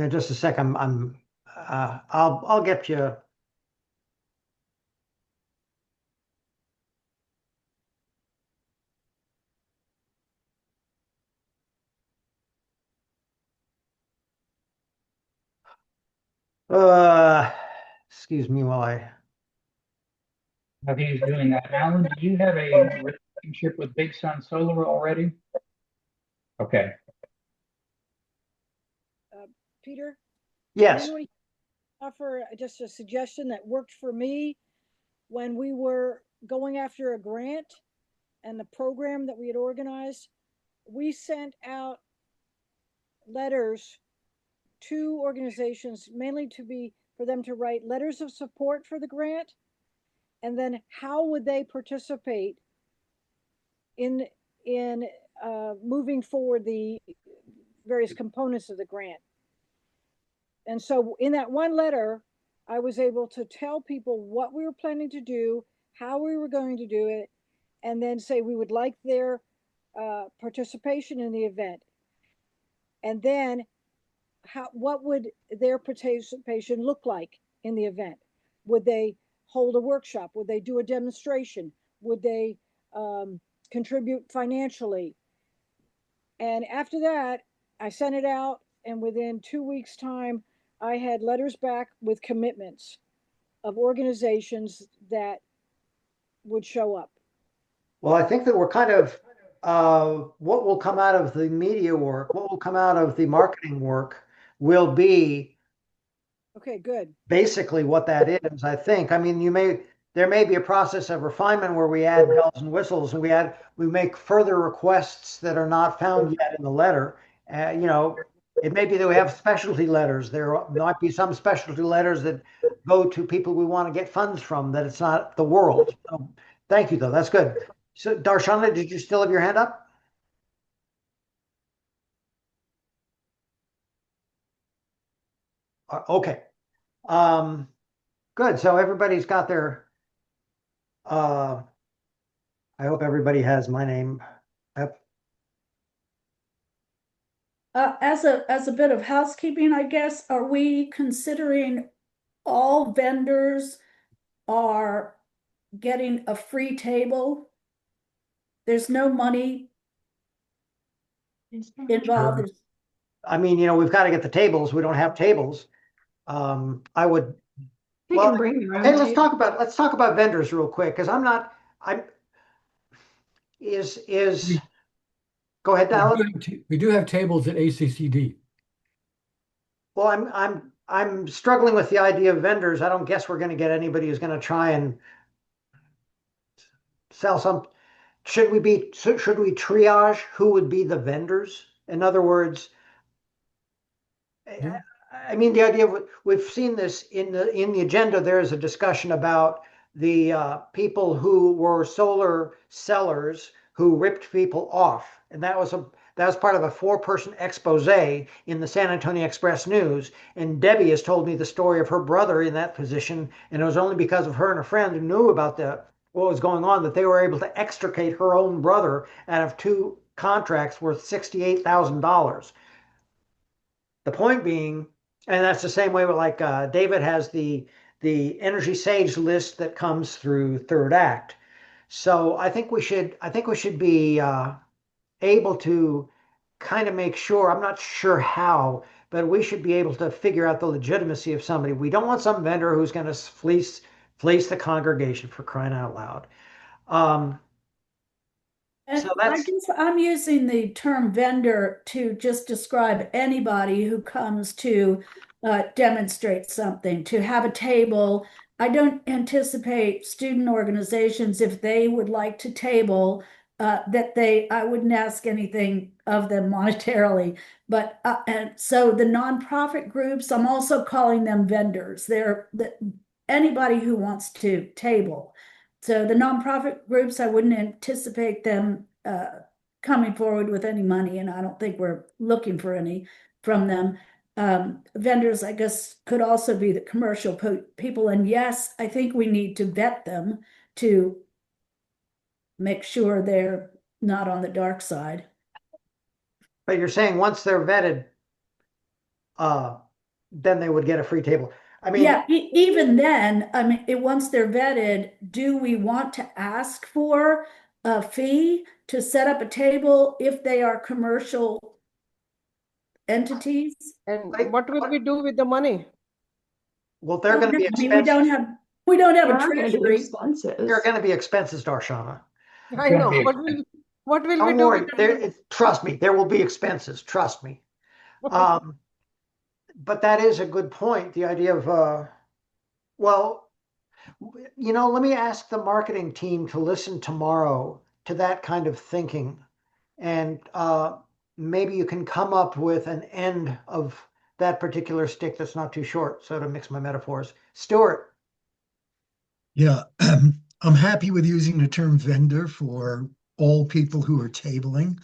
Just a sec. I'll get you. Uh, Excuse me while I. While he's doing that, Alan, do you have a relationship with Big Sun Solar already? Okay. Peter, Yes. can we offer just a suggestion that worked for me when we were going after a grant and the program that we had organized? We sent out letters to organizations, mainly for them to write letters of support for the grant, and then how would they participate in moving forward the various components of the grant. And so in that one letter, I was able to tell people what we were planning to do, how we were going to do it, and then say we would like their participation in the event. And then what would their participation look like in the event? Would they hold a workshop? Would they do a demonstration? Would they contribute financially? And after that, I sent it out, and within 2 weeks' time, I had letters back with commitments of organizations that would show up. Well, I think that we're kind of what will come out of the media work, what will come out of the marketing work will be Okay, good. basically what that is, I think. I mean, there may be a process of refinement where we add bells and whistles and we make further requests that are not found yet in the letter. It may be that we have specialty letters. There might be some specialty letters that go to people we want to get funds from, that it's not the world. So, thank you, though. That's good. So, Darshana, did you still have your hand up? Okay. Good. So everybody's got their, I hope everybody has my name. Yep. As a bit of housekeeping, I guess, are we considering all vendors are getting a free table? There's no money involved. I mean, we've got to get the tables. We don't have tables. I would, They well, can bring their own hey, let's table. talk about vendors real quick, because go ahead, Alan. We do have tables at ACCD. Well, I'm struggling with the idea of vendors. I don't guess we're going to get anybody who's going to try and sell some. Should we triage who would be the vendors? In other words, I mean, the idea of, we've seen this in the agenda. There is a discussion about the people who were solar sellers who ripped people off, and that was part of a 4-person expose in the San Antonio Express News. And Debbie has told me the story of her brother in that position, and it was only because of her and a friend who knew about what was going on that they were able to extricate her own brother out of 2 contracts worth $68,000. The point being, and that's the same way with, like, David has the Energy Sage list that comes through Third Act. So I think we should be able to kind of make sure. I'm not sure how, but we should be able to figure out the legitimacy of somebody. We don't want some vendor who's going to fleece the congregation, for crying out loud. And So I guess I'm using the term vendor to just describe anybody who comes to demonstrate something, to have a table. I don't anticipate student organizations, if they would like to table, that I wouldn't ask anything of them monetarily, but, and so the nonprofit groups, I'm also calling them vendors. They're anybody who wants to table. So the nonprofit groups, I wouldn't anticipate them, coming forward with any money, and I don't think we're looking for any from them. Vendors, I guess, could also be the commercial people, and yes, I think we need to vet them to make sure they're not on the dark side. But you're saying once they're vetted, then they would get a free table. I mean, Yeah, even then, I mean, once they're vetted, do we want to ask for a fee to set up a table if they are commercial entities? And Like, what will we do with the money? well, they're going to be I mean, we don't expenses. have we don't have There a are going to be treasury. expenses. There are going to be expenses, Darshana. I gonna know. be What will we Don't do worry. with the Trust me, there will be expenses. Trust me. But that is a good point. The idea of, well, let me ask the marketing team to listen tomorrow to that kind of thinking. And maybe you can come up with an end of that particular stick that's not too short. So to mix my metaphors. Stuart. Yeah, I'm happy with using the term vendor for all people who are tabling.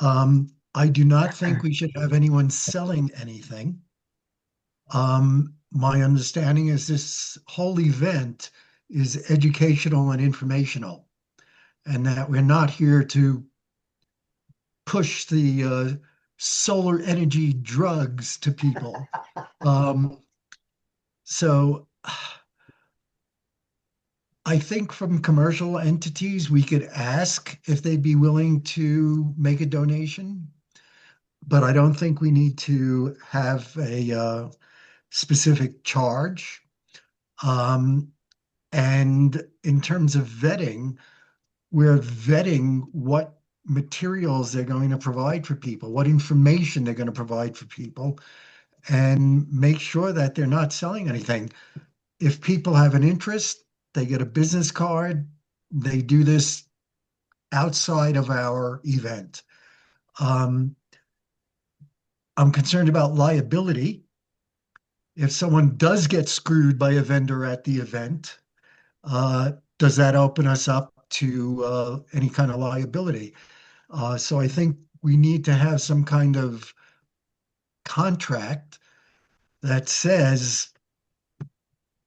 I do not think we should have anyone selling anything. My understanding is this whole event is educational and informational, and that we're not here to push the solar energy drugs to people. So I think from commercial entities, we could ask if they'd be willing to make a donation, but I don't think we need to have a specific charge. And in terms of vetting, we're vetting what materials they're going to provide for people, what information they're going to provide for people, and make sure that they're not selling anything. If people have an interest, they get a business card. They do this outside of our event. I'm concerned about liability. If someone does get screwed by a vendor at the event, does that open us up to any kind of liability? So I think we need to have some kind of contract that says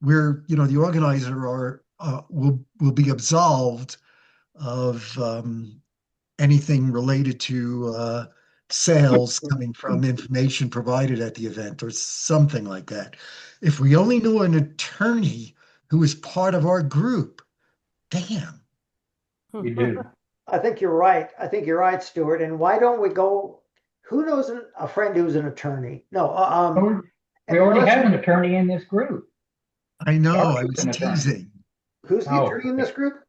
the organizer will be absolved of anything related to sales coming from information provided at the event or something like that. If we only knew an attorney who was part of our group, damn. We do. I think you're right. I think you're right, Stuart. And why don't we go? Who knows a friend who's an attorney? No, We already have an attorney in this group. I know, I Darby's was an attorney. teasing. Who's the attorney in this group?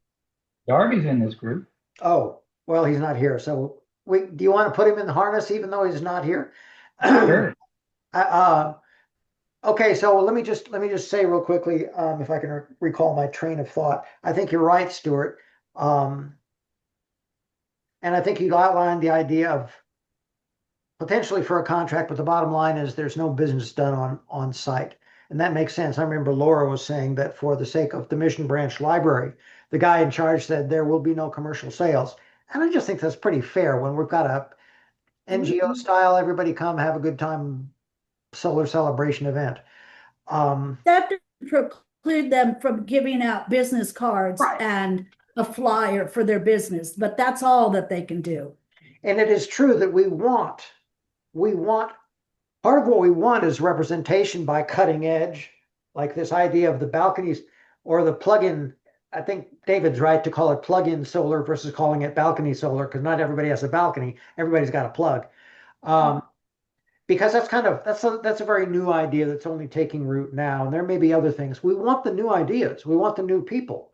Darby's in this group. Oh, well, he's not here. So do you want to put him in the harness even though he's not here? Sure. Okay, so let me just say real quickly, if I can recall my train of thought. I think you're right, Stuart. And I think you outlined the idea of potentially for a contract, but the bottom line is there's no business done on site. And that makes sense. I remember Laura was saying that for the sake of the Mission Branch Library, the guy in charge said there will be no commercial sales. And I just think that's pretty fair when we've got a NGO style, everybody come have a good time solar celebration event. That doesn't preclude them from giving out business cards Right. and a flyer for their business, but that's all that they can do. And it is true that we want part of what we want is representation by cutting edge, like this idea of the balconies or the plug-in. I think David's right to call it plug-in solar versus calling it balcony solar, because not everybody has a balcony. Everybody's got a plug. Because that's a very new idea that's only taking root now. And there may be other things. We want the new ideas. We want the new people.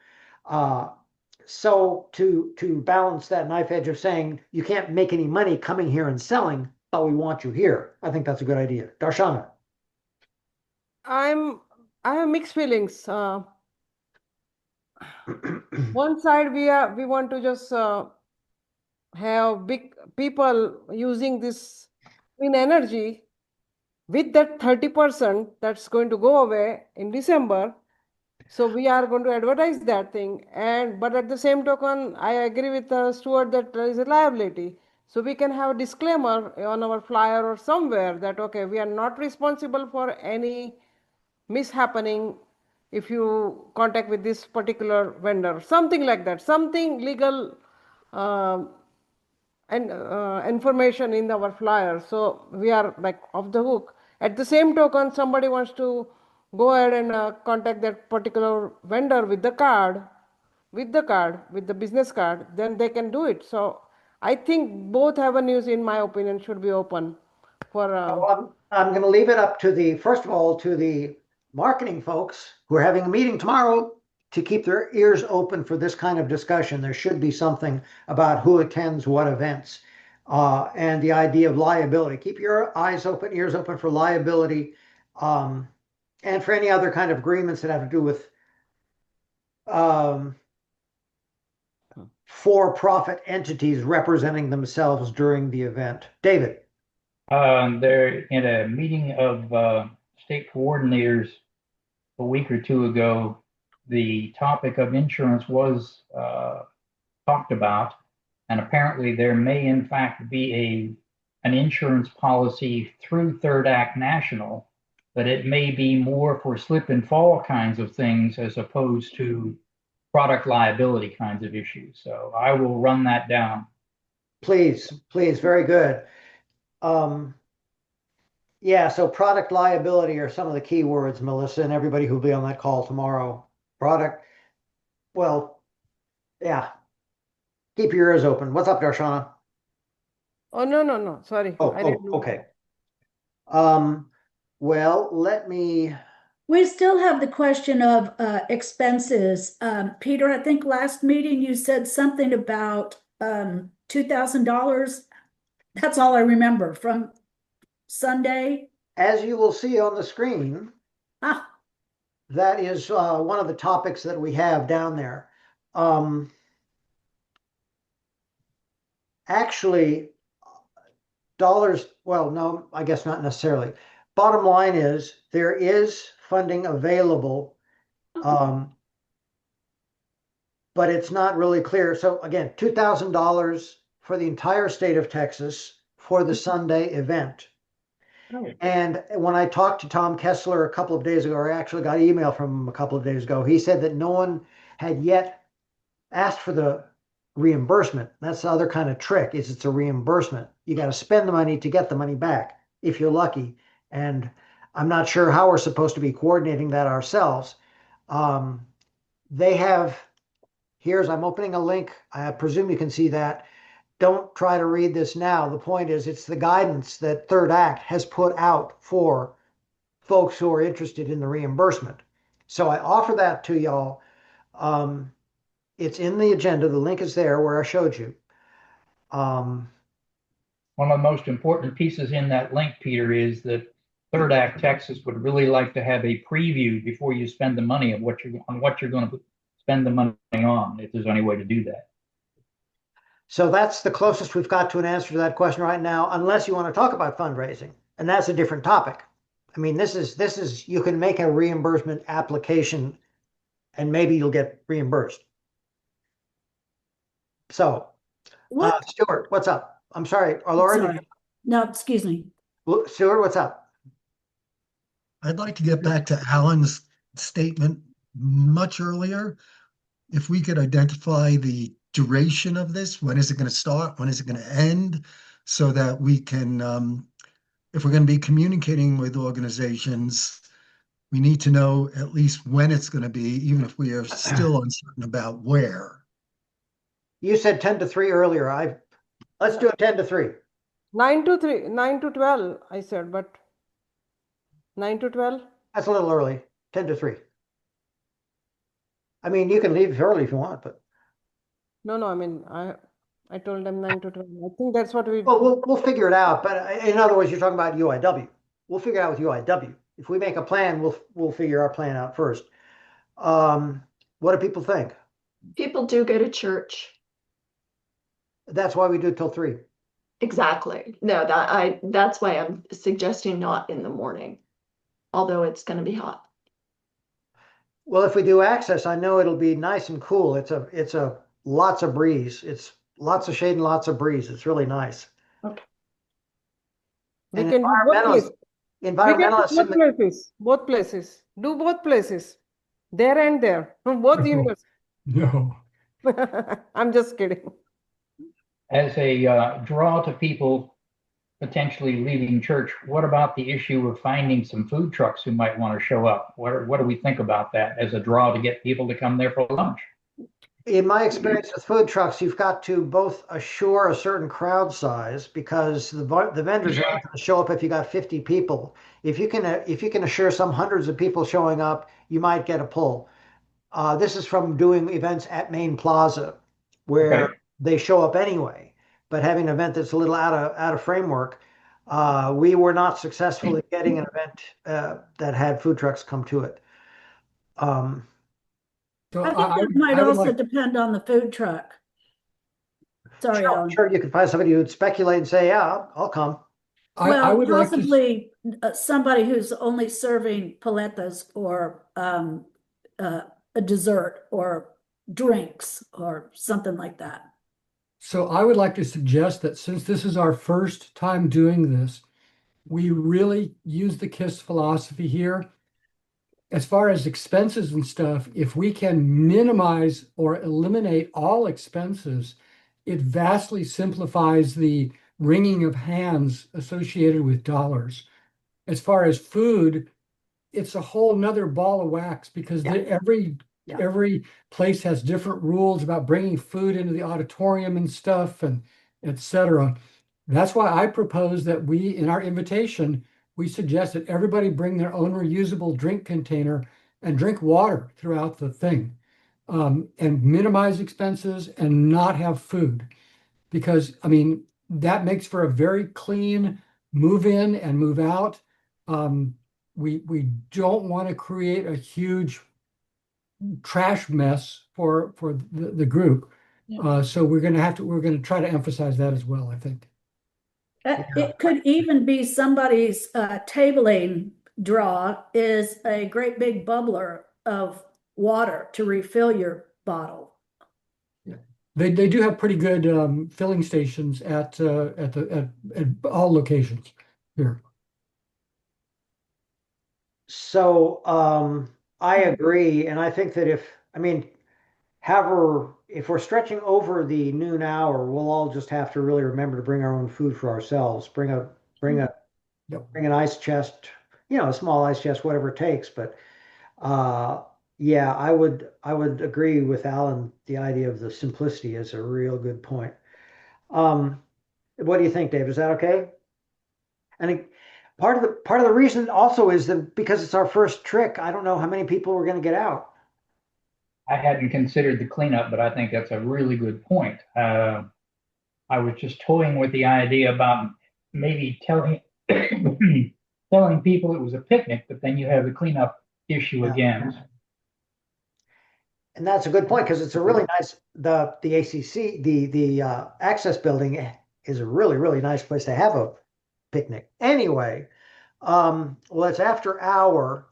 So to balance that knife edge of saying you can't make any money coming here and selling, but we want you here. I think that's a good idea. Darshana. I have mixed feelings. One side we want to just have big people using this clean energy with that 30% that's going to go away in December. So we are going to advertise that thing. But at the same token, I agree with Stuart that there is a liability. So we can have a disclaimer on our flyer or somewhere that, okay, we are not responsible for any mishappening if you contact with this particular vendor, something like that, something legal and information in our flyer. So we are like off the hook. At the same token, somebody wants to go ahead and contact that particular vendor with the business card, then they can do it. So I think both avenues, in my opinion, should be open for. I'm going to leave it up to first of all, to the marketing folks who are having a meeting tomorrow to keep their ears open for this kind of discussion. There should be something about who attends what events, and the idea of liability. Keep your eyes open, ears open for liability, and for any other kind of agreements that have to do with for-profit entities representing themselves during the event. David. They're in a meeting of state coordinators a week or two ago. The topic of insurance was talked about, and apparently there may in fact be an insurance policy through Third Act National, but it may be more for slip and fall kinds of things as opposed to product liability kinds of issues. So I will run that down. Please, very good. Yeah, so product liability are some of the key words, Melissa, and everybody who'll be on that call tomorrow. Well, yeah. Keep your ears open. What's up, Darshana? Oh, no. Sorry. Okay. Well, let me. We still have the question of expenses. Peter, I think last meeting you said something about $2,000. That's all I remember from Sunday. As you will see on the screen, that is one of the topics that we have down there. Actually, dollars, well, no, I guess not necessarily. Bottom line is there is funding available, but it's not really clear. So again, $2,000 for the entire state of Texas for the Sunday event. And when I talked to Tom Kessler a couple of days ago, or I actually got an email from him a couple of days ago, he said that no one had yet asked for the reimbursement. That's the other kind of trick, is it's a reimbursement. You got to spend the money to get the money back if you're lucky. And I'm not sure how we're supposed to be coordinating that ourselves. They have, I'm opening a link. I presume you can see that. Don't try to read this now. The point is, it's the guidance that Third Act has put out for folks who are interested in the reimbursement. So I offer that to y'all. It's in the agenda. The link is there where I showed you. One of the most important pieces in that link, Peter, is that Third Act Texas would really like to have a preview before you spend the money on what you're going to spend the money on, if there's any way to do that. So that's the closest we've got to an answer to that question right now, unless you want to talk about fundraising, and that's a different topic. I mean, this is you can make a reimbursement application, and maybe you'll get reimbursed. So, Stuart, what's up? I'm sorry, Laura. No, excuse me. Stuart, what's up? I'd like to get back to Alan's statement much earlier. If we could identify the duration of this, when is it going to start? When is it going to end? So that we can, if we're going to be communicating with organizations, we need to know at least when it's going to be, even if we are still uncertain about where. You said 10 to 3 earlier. Let's do it 10 to 3. 9 to 12, I said, but 9 to 12? That's a little early. 10 to 3. I mean, you can leave early if you want, but. No, I mean, I told them 9 to 12. I think that's what we. Well, we'll figure it out. But in other words, you're talking about UIW. We'll figure it out with UIW. If we make a plan, we'll figure our plan out first. What do people think? People do go to church. That's why we do it till 3. Exactly. No, that's why I'm suggesting not in the morning, although it's going to be hot. Well, if we do access, I know it'll be nice and cool. It's a lots of breeze. It's lots of shade and lots of breeze. It's really nice. Okay. We And can do both places. We can do environmentalists in both the, places. Both places. Do both places. There and there. From both No. universities. No. I'm just kidding. As a draw to people potentially leaving church, what about the issue of finding some food trucks who might want to show up? What do we think about that as a draw to get people to come there for lunch? in my experience with food trucks, you've got to both assure a certain crowd size because the vendors are not going to show up if you got 50 people. If you can assure some hundreds of people showing up, you might get a pull. This is from doing events at Main Plaza, where Okay. they show up anyway. But having an event that's a little out of framework, we were not successful in getting an event that had food trucks come to it. So I think that might I would also like, depend on the food truck. Sorry, Sure, Ellen. sure, you can find somebody who'd speculate and say, "Yeah, I'll come." I Well, would like to, possibly somebody who's only serving paletas or a dessert or drinks or something like that. so I would like to suggest that since this is our first time doing this, we really use the KISS philosophy here. As far as expenses and stuff, if we can minimize or eliminate all expenses, it vastly simplifies the wringing of hands associated with dollars. As far as food, it's a whole nother ball of wax because every place has different rules about bringing food into the auditorium and stuff and etc. That's why I propose that we, in our invitation, we suggest that everybody bring their own reusable drink container and drink water throughout the thing, and minimize expenses and not have food. Because, I mean, that makes for a very clean move in and move out. We don't want to create a huge trash mess for the group. So we're going to try to emphasize that as well, I think. It could even be somebody's tabling draw is a great big bubbler of water to refill your bottle. They do have pretty good filling stations at all locations here. So I agree, and I think that if we're stretching over the noon hour, we'll all just have to really remember to bring our own food for ourselves. Bring an ice chest, a small ice chest, whatever it takes. But yeah, I would agree with Alan. The idea of the simplicity is a real good point. What do you think, Dave? Is that okay? And part of the reason also is that because it's our first trick, I don't know how many people we're going to get out. I hadn't considered the cleanup, but I think that's a really good point. I was just toying with the idea about maybe telling telling people it was a picnic, but then you have the cleanup issue again. And that's a good point because it's a really nice the ACC the Access building is a really nice place to have a picnic. Anyway, well, it's after hour.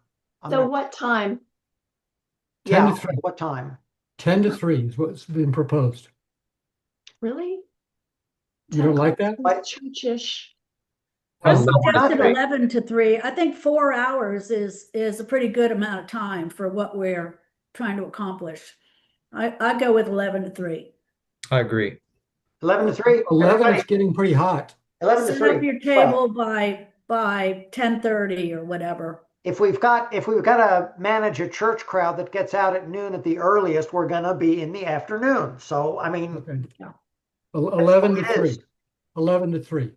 So what time? 10 Yeah, to 3. what time? 10 to 3 is what's been proposed. Really? You don't like that? Churchish. I Well, no, we're not suggested doing- 11 to 3. I think 4 hours is a pretty good amount of time for what we're trying to accomplish. I go with 11 to 3. I agree. 11 to 3. 11 Everybody, is getting pretty hot. 11 to Set 3. up your Well, table by 10:30 or whatever. if we've got to manage a church crowd that gets out at noon at the earliest, we're going to be in the afternoon. So, I mean, Okay. Yeah. 11 to That's what it 3. is. 11 to 3.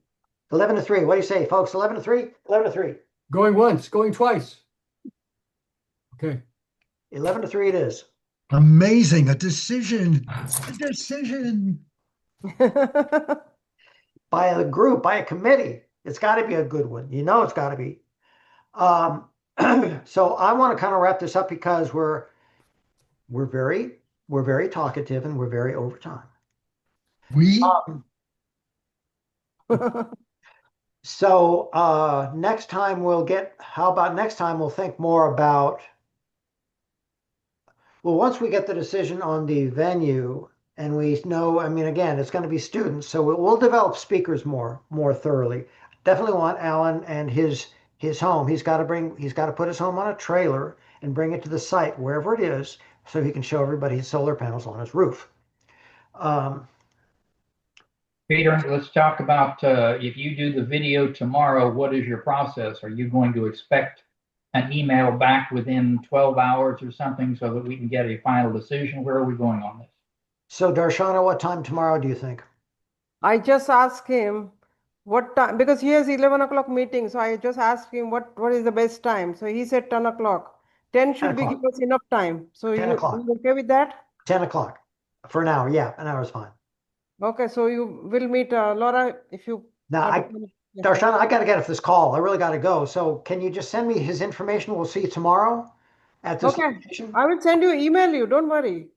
11 to 3. What do you say, folks? 11 to 3? 11 to 3. Going once, going twice. Okay. 11 to 3 it is. Amazing. A decision. A decision. By a group, by a committee. It's got to be a good one. You know it's got to be. So I want to kind of wrap this up because we're very talkative and we're very over time. We, So next time how about next time we'll think more about, well, once we get the decision on the venue and we know, I mean, again, it's going to be students, so we'll develop speakers more thoroughly. Definitely want Alan and his home. He's got to put his home on a trailer and bring it to the site wherever it is, so he can show everybody his solar panels on his roof. Peter, let's talk about if you do the video tomorrow, what is your process? Are you going to expect an email back within 12 hours or something so that we can get a final decision? Where are we going on this? So Darshana, what time tomorrow do you think? I just asked him what time, because he has 11 o'clock meeting. So I just asked him what is the best time. So he said 10 o'clock. 10 10 should be give o'clock. us enough time. So 10 o'clock. you okay with that? 10 o'clock for an hour. Yeah, an hour is fine. Okay, so you will meet Laura if you Now, want to come. Yeah. Darshana, I got to get off this call. I really got to go. So can you just send me his information? We'll see you tomorrow at this Okay, location. I will send you, email you. Don't worry.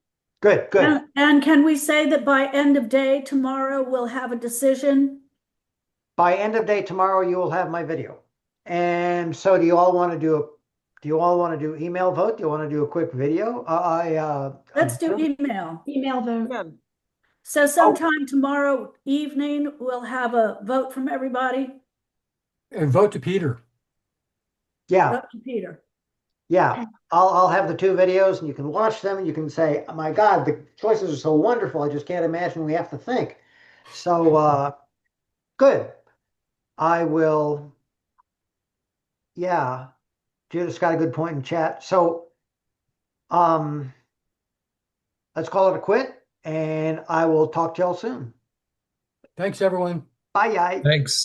Good, good. And can we say that by end of day tomorrow, we'll have a decision? By end of day tomorrow, you will have my video. And so do you all want to do email vote? Do you want to do a quick video? Let's do email. Email vote. Yeah. So sometime tomorrow evening, we'll have a vote from everybody. And vote to Peter. Yeah, Vote to Peter. yeah. I'll have the two videos and you can watch them and you can say, oh my God, the choices are so wonderful. I just can't imagine we have to think. So good. I will, yeah. Judith's got a good point in chat. So let's call it a quit and I will talk to y'all soon. Thanks, everyone. Bye, guys. Thanks.